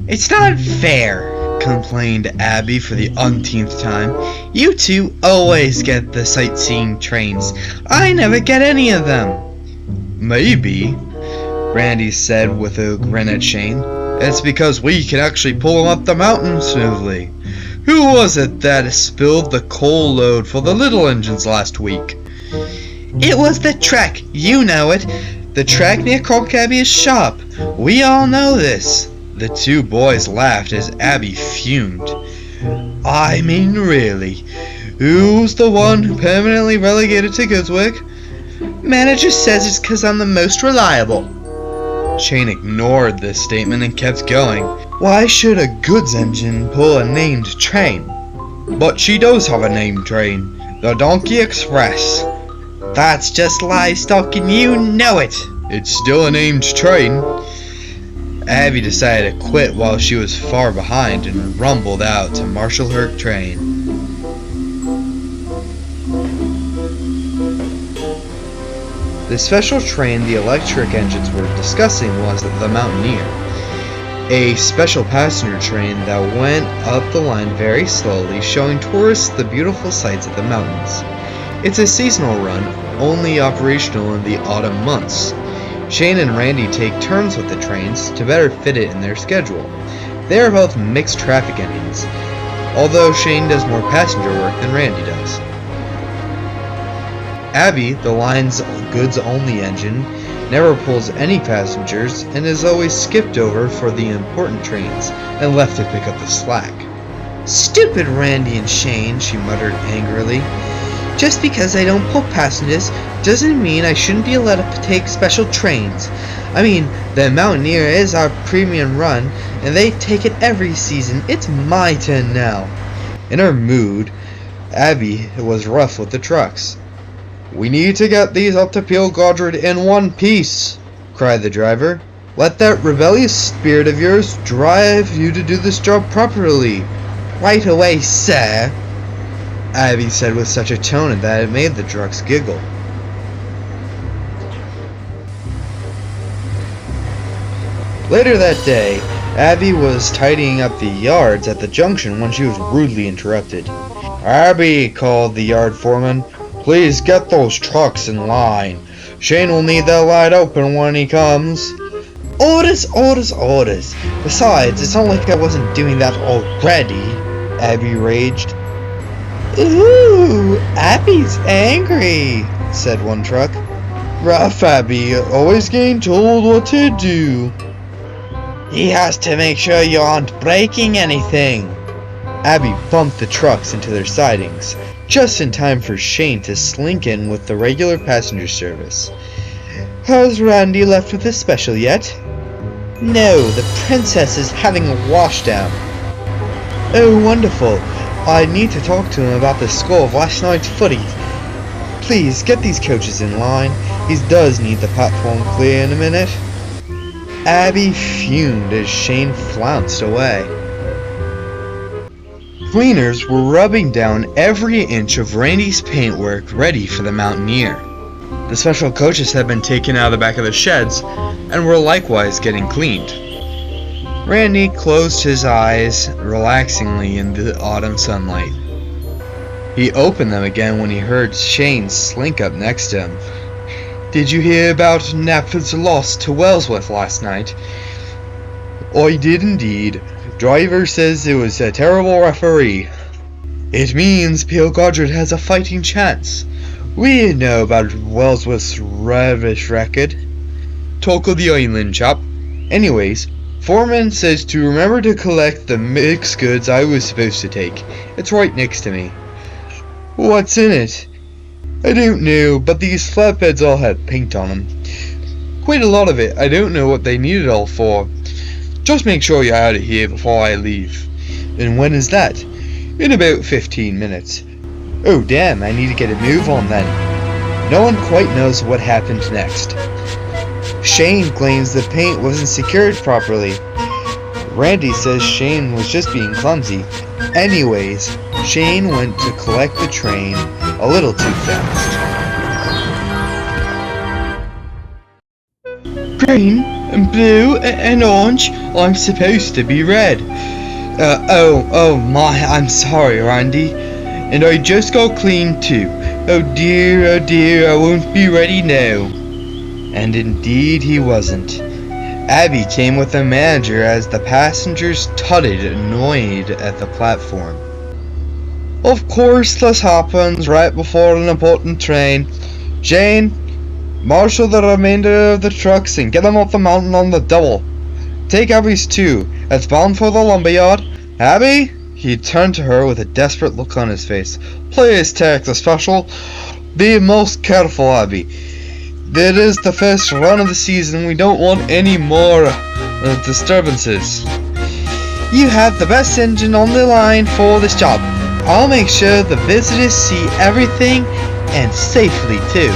It's not fair, complained Abby for the umpteenth time. You two always get the sightseeing trains. I never get any of them. Maybe, Randy said with a grin at Shane. It's because we can actually pull them up the mountain smoothly. Who was it that spilled the coal load for the little engines last week? It was the track, you know it. The track near Corkabby's shop. We all know this. The two boys laughed as Abby fumed. I mean, really, who's the one permanently relegated to goods work? Manager says it's 'cause I'm the most reliable. Shane ignored this statement and kept going. Why should a goods engine pull a named train? But she does have a named train, the Donkey Express. That's just livestock and you know it. It's still a named train. Abby decided to quit while she was far behind and rumbled out to marshal her train. The special train the electric engines were discussing was the Mountaineer, a special passenger train that went up the line very slowly, showing tourists the beautiful sights of the mountains. It's a seasonal run, only operational in the autumn months. Shane and Randy take turns with the trains to better fit it in their schedule. They are both mixed traffic engines, although Shane does more passenger work than Randy does. Abby, the line's goods-only engine, never pulls any passengers and is always skipped over for the important trains and left to pick up the slack. Stupid Randy and Shane, she muttered angrily. Just because I don't pull passengers doesn't mean I shouldn't be allowed to take special trains. I mean, the Mountaineer is our premium run, and they take it every season. It's my turn now. In her mood, Abby was rough with the trucks. We need to get these up to Peel Godred in one piece, cried the driver. Let that rebellious spirit of yours drive you to do this job properly. Right away, sir, Abby said with such a tone that it made the trucks giggle. Later that day, Abby was tidying up the yards at the junction when she was rudely interrupted. Abby, called the yard foreman, please get those trucks in line. Shane will need that light open when he comes. Orders, orders, orders. Besides, it's not like I wasn't doing that already, Abby raged. Ooh, Abby's angry, said one truck. Rough Abby, always getting told what to do. He has to make sure you aren't breaking anything. Abby bumped the trucks into their sidings, just in time for Shane to slink in with the regular passenger service. Has Randy left with his special yet? No, the princess is having a washdown. Oh, wonderful. I need to talk to him about the score of last night's footy. Please, get these coaches in line. He does need the platform clear in a minute. Abby fumed as Shane flounced away. Cleaners were rubbing down every inch of Randy's paintwork ready for the Mountaineer. The special coaches had been taken out of the back of the sheds and were likewise getting cleaned. Randy closed his eyes relaxingly in the autumn sunlight. He opened them again when he heard Shane slink up next to him. Did you hear about Knapford's loss to Wellsworth last night? I did indeed. Driver says it was a terrible referee. It means Peel Godred has a fighting chance. We know about Wellsworth's rubbish record. Talk of the island, chap. Anyways, Foreman says to remember to collect the mixed goods I was supposed to take. It's right next to me. What's in it? I don't know, but these flatbeds all had paint on them. Quite a lot of it. I don't know what they need it all for. Just make sure you're out of here before I leave. And when is that? In about 15 minutes. Oh damn, I need to get a move on then. No one quite knows what happened next. Shane claims the paint wasn't secured properly. Randy says Shane was just being clumsy. Anyways, Shane went to collect the train a little too fast. Train? Blue and orange. I'm supposed to be red. Oh my, I'm sorry, Randy. And I just got cleaned too. Oh dear, I won't be ready now. And indeed he wasn't. Abby came with the manager as the passengers tutted annoyed at the platform. Of course this happens right before an important train. Jane, marshal the remainder of the trucks and get them up the mountain on the double. Take Abby's too. It's bound for the lumberyard. Abby? He turned to her with a desperate look on his face. Please take the special. Be most careful, Abby. It is the first run of the season. We don't want any more disturbances. You have the best engine on the line for this job. I'll make sure the visitors see everything, and safely too.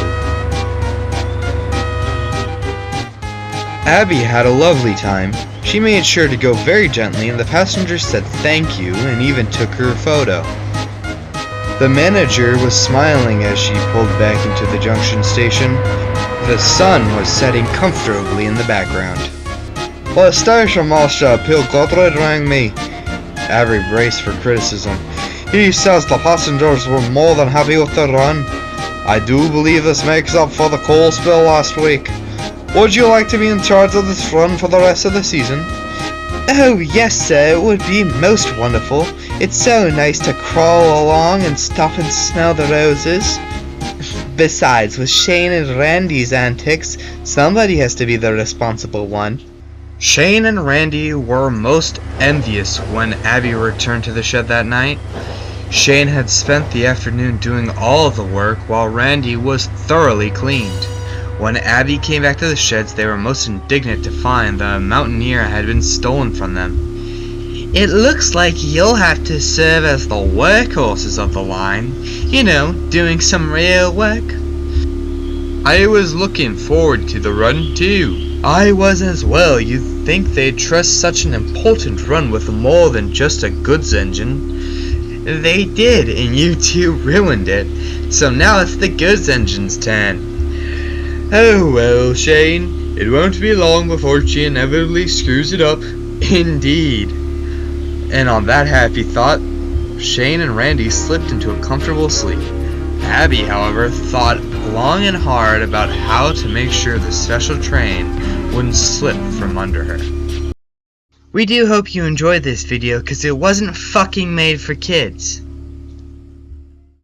Abby had a lovely time. She made sure to go very gently, and the passengers said thank you and even took her photo. The manager was smiling as she pulled back into the junction station. The sun was setting comfortably in the background. The station master, Bill Godred, rang me. Abby braced for criticism. He says the passengers were more than happy with the run. I do believe this makes up for the coal spill last week. Would you like to be in charge of this run for the rest of the season? Oh yes sir, it would be most wonderful. It's so nice to crawl along and stop and smell the roses. Besides, with Shane and Randy's antics, somebody has to be the responsible one. Shane and Randy were most envious when Abby returned to the shed that night. Shane had spent the afternoon doing all of the work while Randy was thoroughly cleaned. When Abby came back to the sheds, they were most indignant to find the Mountaineer had been stolen from them. It looks like you'll have to serve as the workhorses of the line. You know, doing some real work. I was looking forward to the run too. I was as well. You'd think they'd trust such an important run with more than just a goods engine. They did, and you two ruined it. So now it's the goods engine's turn. Oh well, Shane. It won't be long before she inevitably screws it up. Indeed. And on that happy thought, Shane and Randy slipped into a comfortable sleep. Abby, however, thought long and hard about how to make sure the special train wouldn't slip from under her. We do hope you enjoyed this video, because it wasn't fucking made for kids.